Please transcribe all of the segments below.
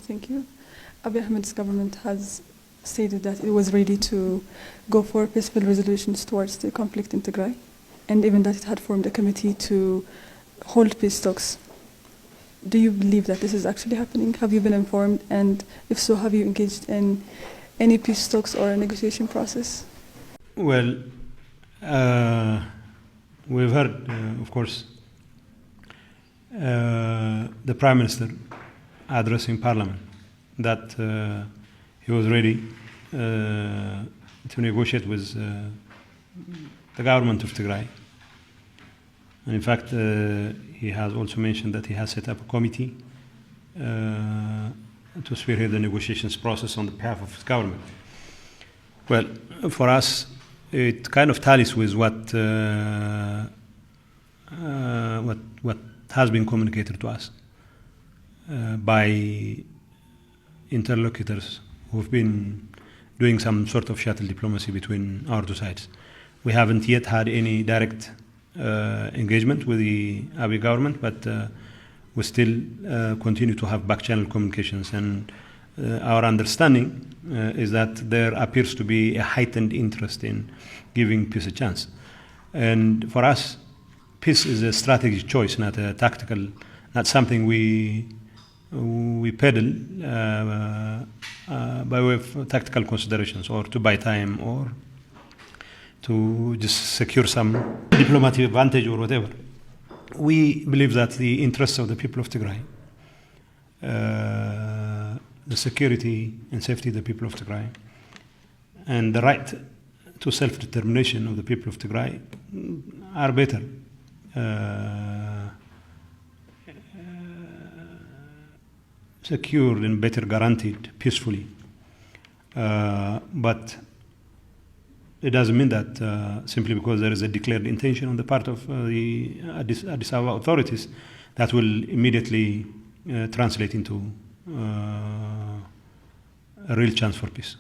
thank you. Abiy Ahmed's government has stated that it was ready to go for peaceful resolutions towards the conflict in Tigray, and even that it had formed a committee to hold peace talks. Do you believe that this is actually happening? Have you been informed? And if so, have you engaged in any peace talks or a negotiation process? Well, we've heard, of course, the Prime Minister addressing Parliament that he was ready to negotiate with the government of Tigray. And in fact, he has also mentioned that he has set up a committee to spearhead the negotiations process on the behalf of his government. Well, for us, it kind of tallies with what has been communicated to us by interlocutors who've been doing some sort of shuttle diplomacy between our two sides. We haven't yet had any direct engagement with the Abiy government, but we still continue to have back-channel communications, and our understanding is that there appears to be a heightened interest in giving peace a chance. And for us, peace is a strategic choice, not a tactical, not something we peddle by way of tactical considerations or to buy time or to just secure some diplomatic advantage or whatever. We believe that the interests of the people of Tigray, the security and safety of the people of Tigray, and the right to self-determination of the people of Tigray are better secured and better guaranteed peacefully. But it doesn't mean that simply because there is a declared intention on the part of the Addis Ababa authorities that will immediately translate into a real chance for peace.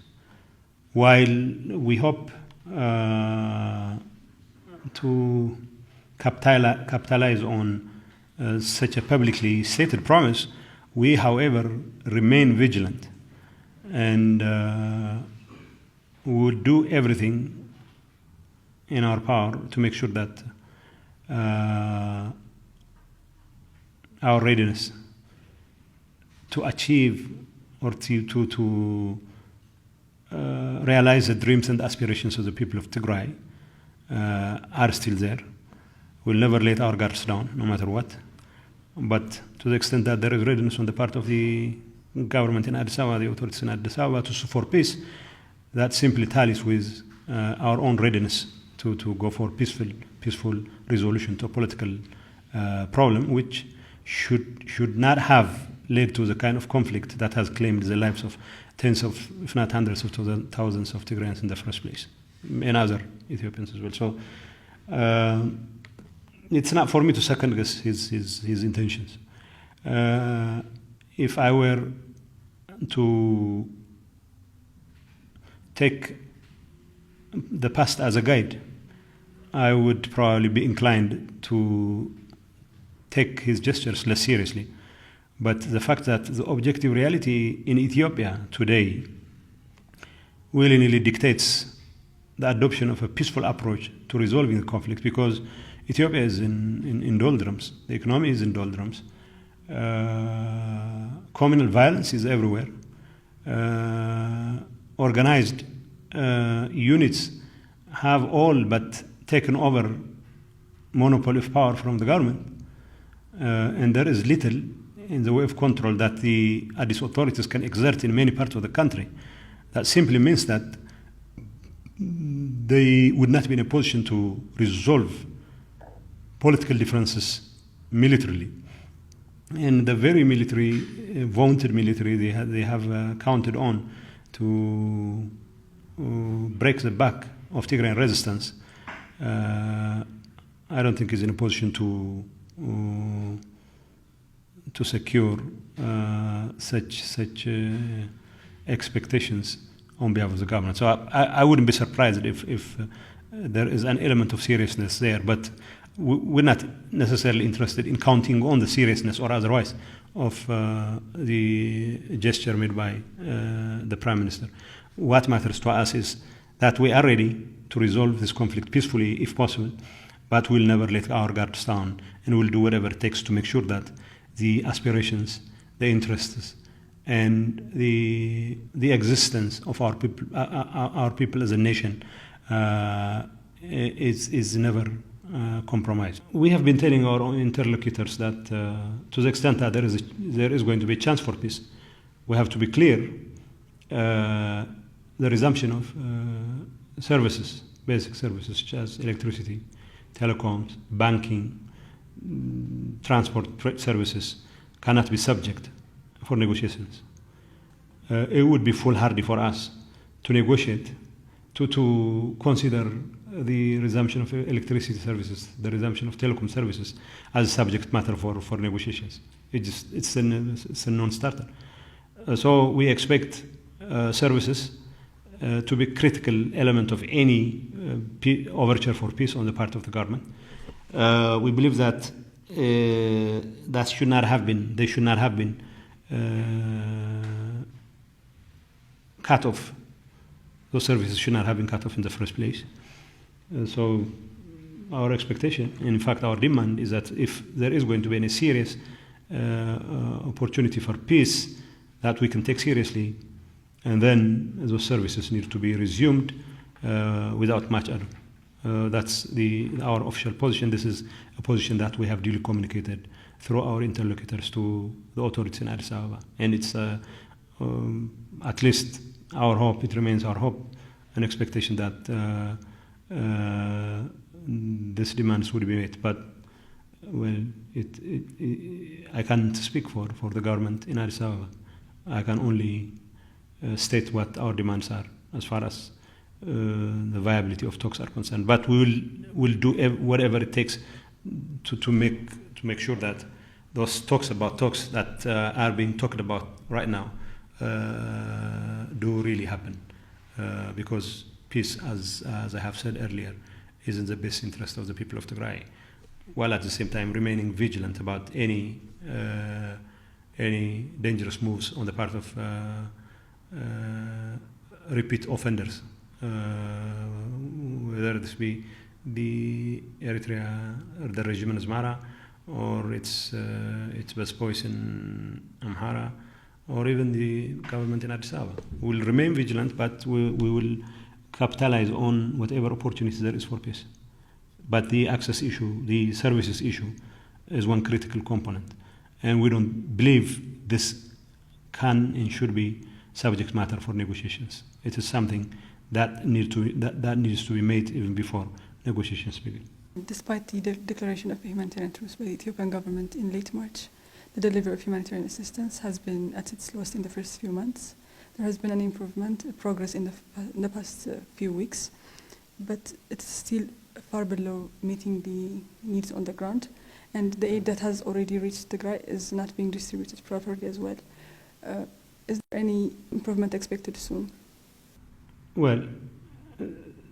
While we hope to capitalize on such a publicly stated promise, we, however, remain vigilant and would do everything in our power to make sure that our readiness to achieve or to realize the dreams and aspirations of the people of Tigray are still there. We'll never let our guards down, no matter what. But to the extent that there is readiness on the part of the government in Addis Ababa, the authorities in Addis Ababa, for peace, that simply tallies with our own readiness to go for peaceful resolution to a political problem, which should not have led to the kind of conflict that has claimed the lives of tens of, if not hundreds of thousands of Tigrayans in the first place, and other Ethiopians as well. So it's not for me to second guess his intentions. If I were to take the past as a guide, I would probably be inclined to take his gestures less seriously. But the fact that the objective reality in Ethiopia today willingly dictates the adoption of a peaceful approach to resolving the conflict, because Ethiopia is in doldrums. The economy is in doldrums. Communal violence is everywhere. Organized units have all but taken over monopoly of power from the government, and there is little in the way of control that the Addis authorities can exert in many parts of the country. That simply means that they would not be in a position to resolve political differences militarily. And the very military, vaunted military they have counted on to break the back of Tigrayan resistance, I don't think is in a position to secure such expectations on behalf of the government. So I wouldn't be surprised if there is an element of seriousness there, but we're not necessarily interested in counting on the seriousness or otherwise of the gesture made by the Prime Minister. What matters to us is that we are ready to resolve this conflict peacefully if possible, but we'll never let our guards down, and we'll do whatever it takes to make sure that the aspirations, the interests, and the existence of our people as a nation is never compromised. We have been telling our interlocutors that to the extent that there is going to be a chance for peace, we have to be clear. The resumption of services, basic services such as electricity, telecoms, banking, transport services cannot be subject for negotiations. It would be foolhardy for us to negotiate, to consider the resumption of electricity services, the resumption of telecom services as subject matter for negotiations. It's a non-starter. So we expect services to be a critical element of any overture for peace on the part of the government. We believe that they should not have been cut off. Those services should not have been cut off in the first place. So our expectation, in fact our demand, is that if there is going to be any serious opportunity for peace that we can take seriously, and then those services need to be resumed without much ado. That's our official position. This is a position that we have duly communicated through our interlocutors to the authorities in Addis Ababa. And it's at least our hope, it remains our hope and expectation that these demands would be met. But, well, I can't speak for the government in Addis Ababa. I can only state what our demands are as far as the viability of talks are concerned. But we'll do whatever it takes to make sure that those talks that are being talked about right now do really happen, because peace, as I have said earlier, is in the best interest of the people of Tigray, while at the same time remaining vigilant about any dangerous moves on the part of repeat offenders, whether this be the Eritrea or the regime in Asmara, or its best boys in Amhara, or even the government in Addis Ababa. We will remain vigilant, but we will capitalize on whatever opportunities there is for peace. But the access issue, the services issue, is one critical component, and we don't believe this can and should be subject matter for negotiations. It is something that needs to be made even before negotiations begin. Despite the declaration of humanitarian truce by the Ethiopian government in late March, the delivery of humanitarian assistance has been at its lowest in the first few months. There has been an improvement, progress in the past few weeks, but it's still far below meeting the needs on the ground, and the aid that has already reached Tigray is not being distributed properly as well. Is there any improvement expected soon? Well,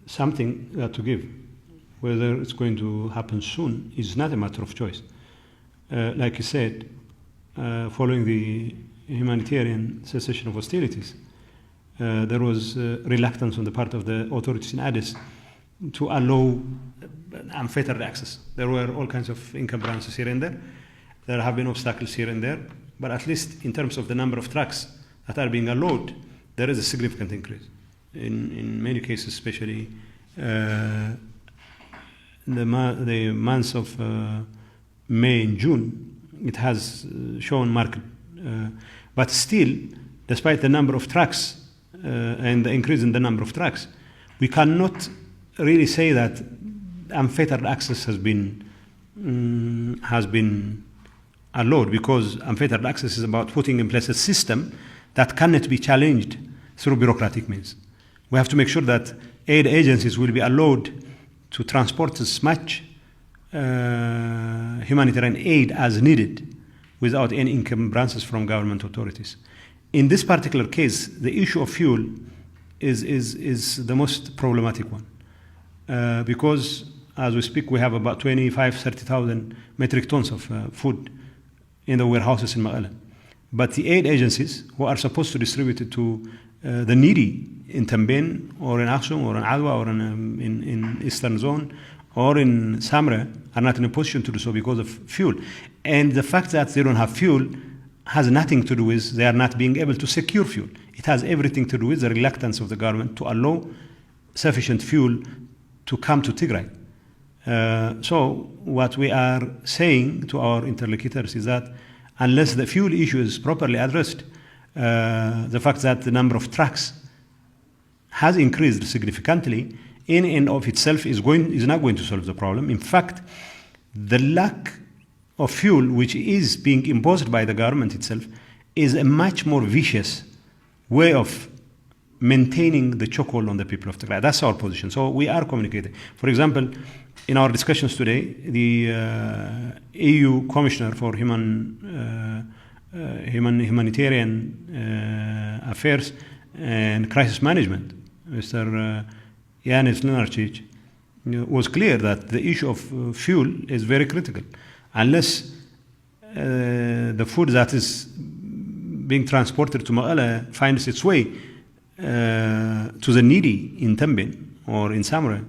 something to give. Whether it's going to happen soon is not a matter of choice. Like you said, following the humanitarian cessation of hostilities, there was reluctance on the part of the authorities in Addis to allow unfettered access. There were all kinds of encumbrances here and there. There have been obstacles here and there, but at least in terms of the number of trucks that are being allowed, there is a significant increase. In many cases, especially the months of May and June, it has shown marked, but still, despite the number of trucks and the increase in the number of trucks, we cannot really say that unfettered access has been allowed, because unfettered access is about putting in place a system that cannot be challenged through bureaucratic means. We have to make sure that aid agencies will be allowed to transport as much humanitarian aid as needed without any encumbrances from government authorities. In this particular case, the issue of fuel is the most problematic one, because as we speak, we have about 30,000 metric tons of food in the warehouses in Mekelle. But the aid agencies who are supposed to distribute it to the needy in Tambin or in Aksum or in Adwa or in Eastern Zone or in Samre are not in a position to do so because of fuel. And the fact that they don't have fuel has nothing to do with they are not being able to secure fuel. It has everything to do with the reluctance of the government to allow sufficient fuel to come to Tigray. So what we are saying to our interlocutors is that unless the fuel issue is properly addressed, the fact that the number of trucks has increased significantly in and of itself is not going to solve the problem. In fact, the lack of fuel, which is being imposed by the government itself, is a much more vicious way of maintaining the chokehold on the people of Tigray. That's our position. So we are communicating. For example, in our discussions today, the EU Commissioner for Humanitarian Affairs and Crisis Management, Mr. Yanis Lenarcic, was clear that the issue of fuel is very critical. Unless the food that is being transported to Mekelle finds its way to the needy in Tambin or in Samre,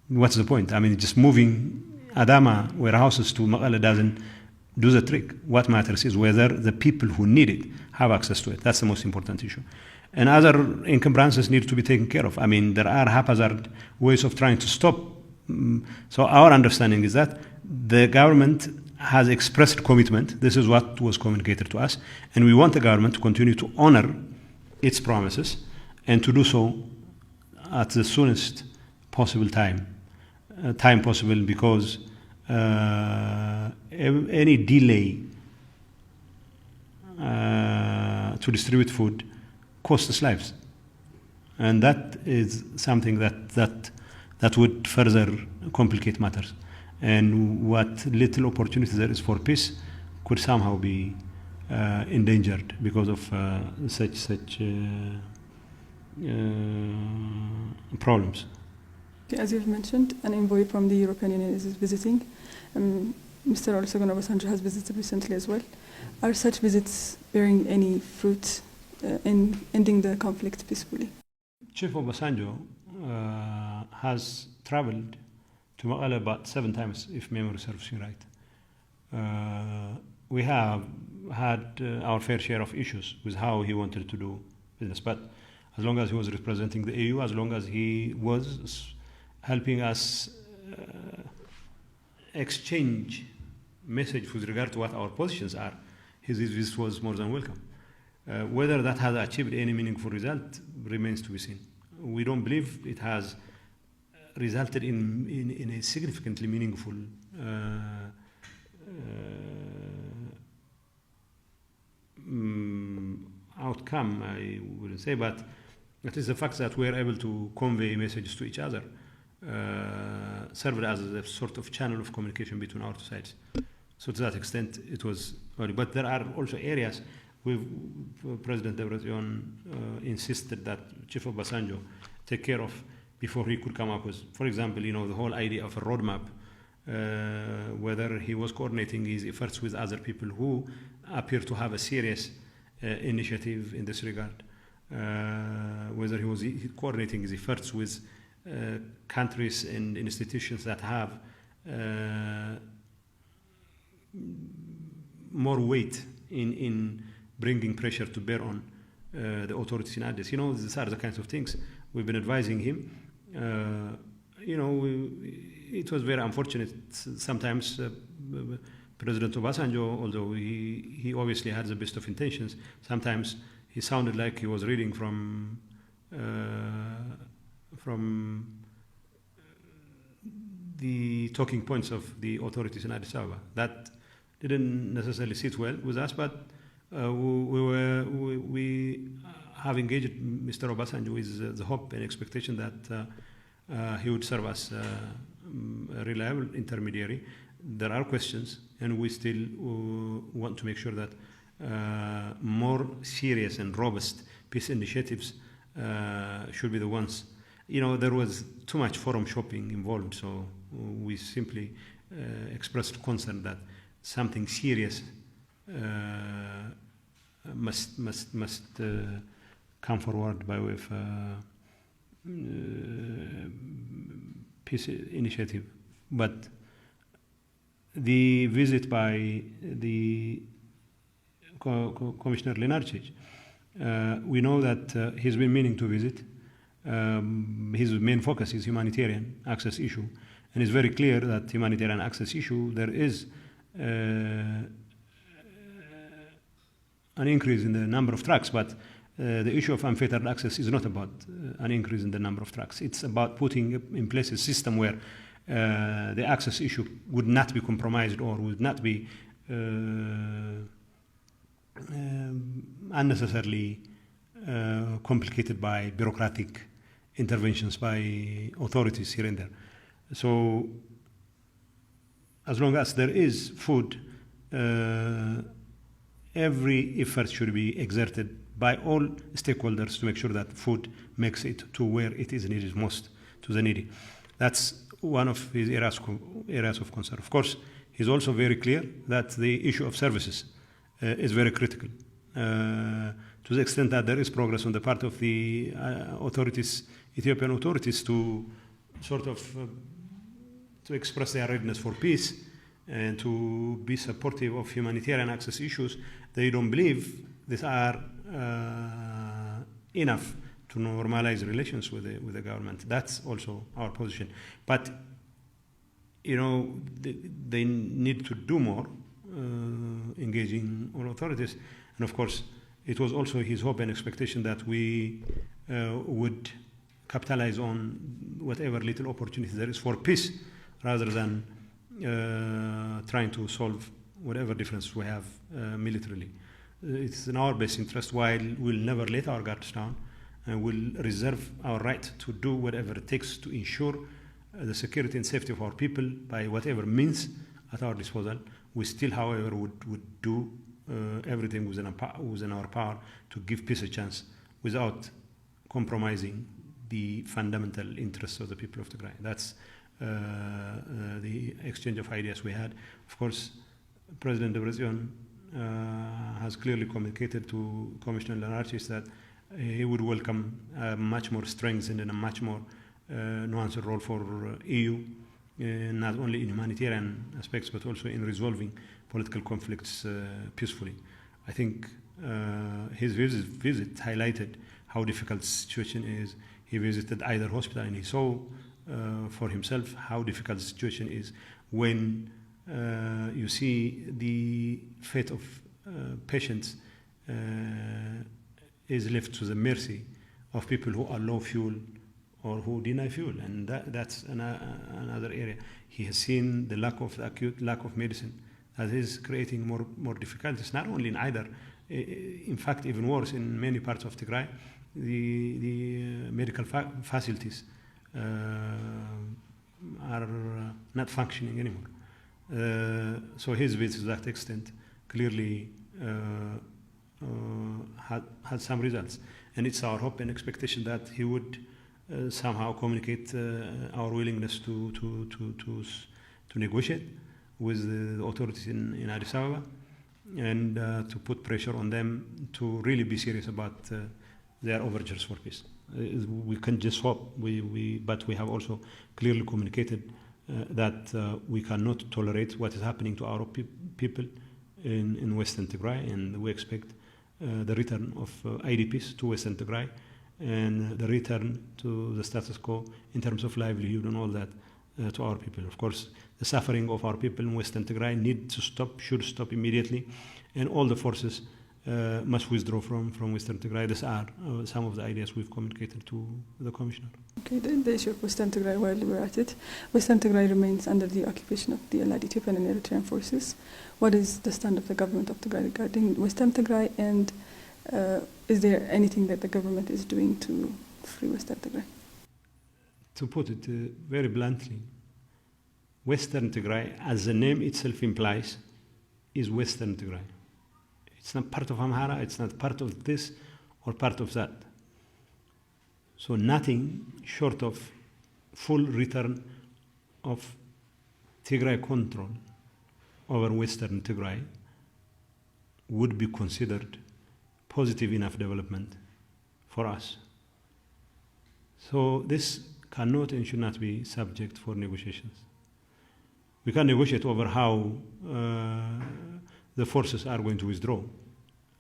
what's the point? I mean, just moving Adama warehouses to Mekelle doesn't do the trick. What matters is whether the people who need it have access to it. That's the most important issue. And other encumbrances need to be taken care of. I mean, there are haphazard ways of trying to stop. So our understanding is that the government has expressed commitment. This is what was communicated to us. And we want the government to continue to honor its promises and to do so at the soonest possible time possible, because any delay to distribute food costs us lives. And that is something that would further complicate matters. And what little opportunity there is for peace could somehow be endangered because of such problems. As you've mentioned, an envoy from the European Union is visiting. Mr. Olusegun Obasanjo has visited recently as well. Are such visits bearing any fruit in ending the conflict peacefully? Chief Obasanjo has traveled to Mekelle about 7 times, if memory serves me right. We have had our fair share of issues with how he wanted to do business, but as long as he was representing the EU, as long as he was helping us exchange message with regard to what our positions are, his visit was more than welcome. Whether that has achieved any meaningful result remains to be seen. We don't believe it has resulted in a significantly meaningful outcome, I wouldn't say, but it is the fact that we are able to convey messages to each other served as a sort of channel of communication between our two sides. So to that extent, it was early. But there are also areas where President Govert insisted that Chief Obasanjo take care of before he could come up with, for example, the whole idea of a roadmap, whether he was coordinating his efforts with other people who appear to have a serious initiative in this regard, whether he was coordinating his efforts with countries and institutions that have more weight in bringing pressure to bear on the authorities in Addis. These are the kinds of things we've been advising him. It was very unfortunate sometimes. President Obasanjo, although he obviously had the best of intentions, sometimes he sounded like he was reading from the talking points of the authorities in Addis Ababa. That didn't necessarily sit well with us, but we have engaged Mr. Obasanjo with the hope and expectation that he would serve as a reliable intermediary. There are questions, and we still want to make sure that more serious and robust peace initiatives should be the ones there was too much forum shopping involved, so we simply expressed concern that something serious must come forward by way of peace initiative. But the visit by the Commissioner Lenarcic, we know that he's been meaning to visit. His main focus is humanitarian access issue, and it's very clear that humanitarian access issue, there is an increase in the number of trucks, but the issue of unfettered access is not about an increase in the number of trucks. It's about putting in place a system where the access issue would not be compromised or would not be unnecessarily complicated by bureaucratic interventions by authorities here and there. So as long as there is food, every effort should be exerted by all stakeholders to make sure that food makes it to where it is needed most, to the needy. That's one of his areas of concern. Of course, he's also very clear that the issue of services is very critical. To the extent that there is progress on the part of the Ethiopian authorities to sort of to express their readiness for peace and to be supportive of humanitarian access issues, they don't believe these are enough to normalize relations with the government. That's also our position. But, they need to do more, engaging all authorities. And of course, it was also his hope and expectation that we would capitalize on whatever little opportunity there is for peace, rather than trying to solve whatever difference we have militarily. It's in our best interest, while we'll never let our guards down, and we'll reserve our right to do whatever it takes to ensure the security and safety of our people by whatever means at our disposal. We still, however, would do everything within our power to give peace a chance without compromising the fundamental interests of the people of Tigray. That's the exchange of ideas we had. Of course, President Debretsion has clearly communicated to Commissioner Lenarcic that he would welcome a much more strengthened and a much more nuanced role for EU, not only in humanitarian aspects, but also in resolving political conflicts peacefully. I think his visit highlighted how difficult the situation is. He visited either hospital, and he saw for himself how difficult the situation is when you see the fate of patients is left to the mercy of people who are low fuel or who deny fuel, and that's another area. He has seen the acute lack of medicine that is creating more difficulties, not only in either, in fact, even worse, in many parts of Tigray, the medical facilities are not functioning anymore. So his visit to that extent clearly had some results, and it's our hope and expectation that he would somehow communicate our willingness to negotiate with the authorities in Addis Ababa, and to put pressure on them to really be serious about their overtures for peace. We can just hope, but we have also clearly communicated that we cannot tolerate what is happening to our people in Western Tigray, and we expect the return of IDPs to Western Tigray, and the return to the status quo in terms of livelihood and all that to our people. Of course, the suffering of our people in Western Tigray should stop immediately, and all the forces must withdraw from Western Tigray. These are some of the ideas we've communicated to the Commissioner. Okay, the issue of Western Tigray, while we're at it, Western Tigray remains under the occupation of the allied Ethiopian and Eritrean forces. What is the stand of the government of Tigray regarding Western Tigray, and is there anything that the government is doing to free Western Tigray? To put it very bluntly, Western Tigray, as the name itself implies, is Western Tigray. It's not part of Amhara, it's not part of this or part of that. So nothing short of full return of Tigray control over Western Tigray would be considered positive enough development for us. So this cannot and should not be subject for negotiations. We can negotiate over how the forces are going to withdraw.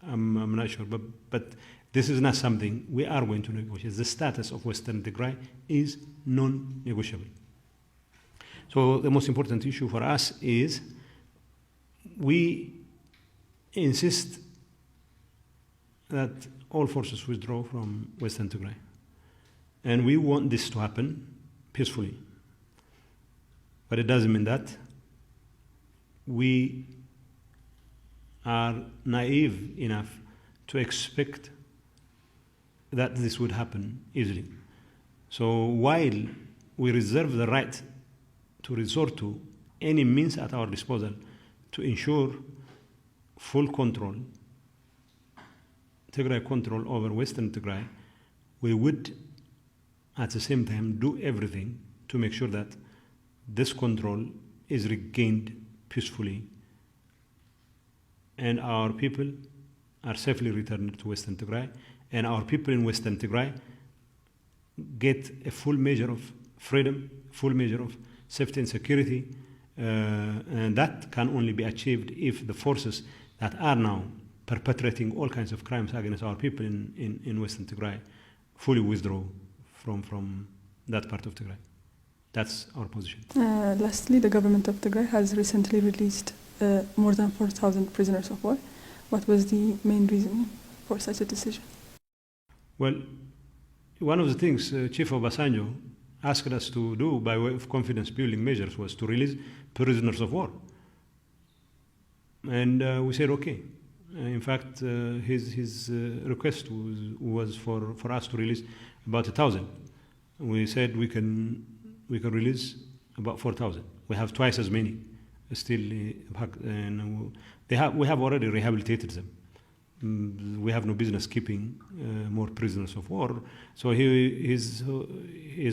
I'm not sure, but this is not something we are going to negotiate. The status of Western Tigray is non-negotiable. So the most important issue for us is we insist that all forces withdraw from Western Tigray. And we want this to happen peacefully. But it doesn't mean that we are naive enough to expect that this would happen easily. So while we reserve the right to resort to any means at our disposal to ensure full control, Tigray control over Western Tigray, we would at the same time do everything to make sure that this control is regained peacefully and our people are safely returned to Western Tigray, and our people in Western Tigray get a full measure of freedom, full measure of safety and security, and that can only be achieved if the forces that are now perpetrating all kinds of crimes against our people in Western Tigray fully withdraw from that part of Tigray. That's our position. Lastly, the government of Tigray has recently released more than 4,000 prisoners of war. What was the main reason for such a decision? Well, one of the things Chief Obasanjo asked us to do by way of confidence-building measures was to release prisoners of war. And we said, okay. In fact, his request was for us to release about 1,000. We said we can release about 4,000. We have twice as many still, and we have already rehabilitated them. We have no business keeping more prisoners of war. So his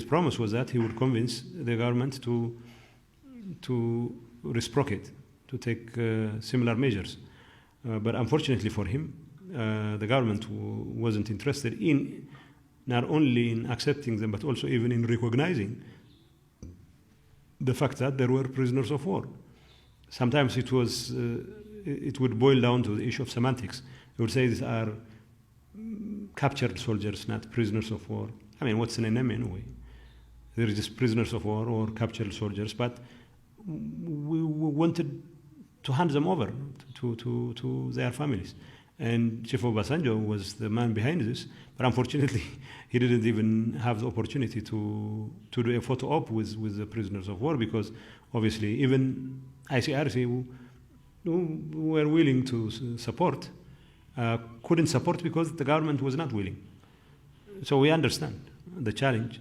promise was that he would convince the government to reciprocate, to take similar measures. But unfortunately for him, the government wasn't interested in not only in accepting them, but also even in recognizing the fact that there were prisoners of war. Sometimes it would boil down to the issue of semantics. They would say these are captured soldiers, not prisoners of war. I mean, what's in a name anyway? They're just prisoners of war or captured soldiers, but we wanted to hand them over to their families. And Chief Obasanjo was the man behind this, but unfortunately, he didn't even have the opportunity to do a photo op with the prisoners of war, because obviously even ICRC, who were willing to support, couldn't support because the government was not willing. So we understand the challenge,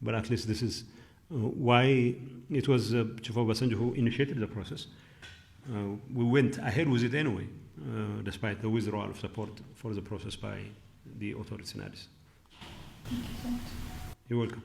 but at least this is why it was Chief Obasanjo who initiated the process. We went ahead with it anyway, despite the withdrawal of support for the process by the authorities in Addis. Thank you so much. You're welcome.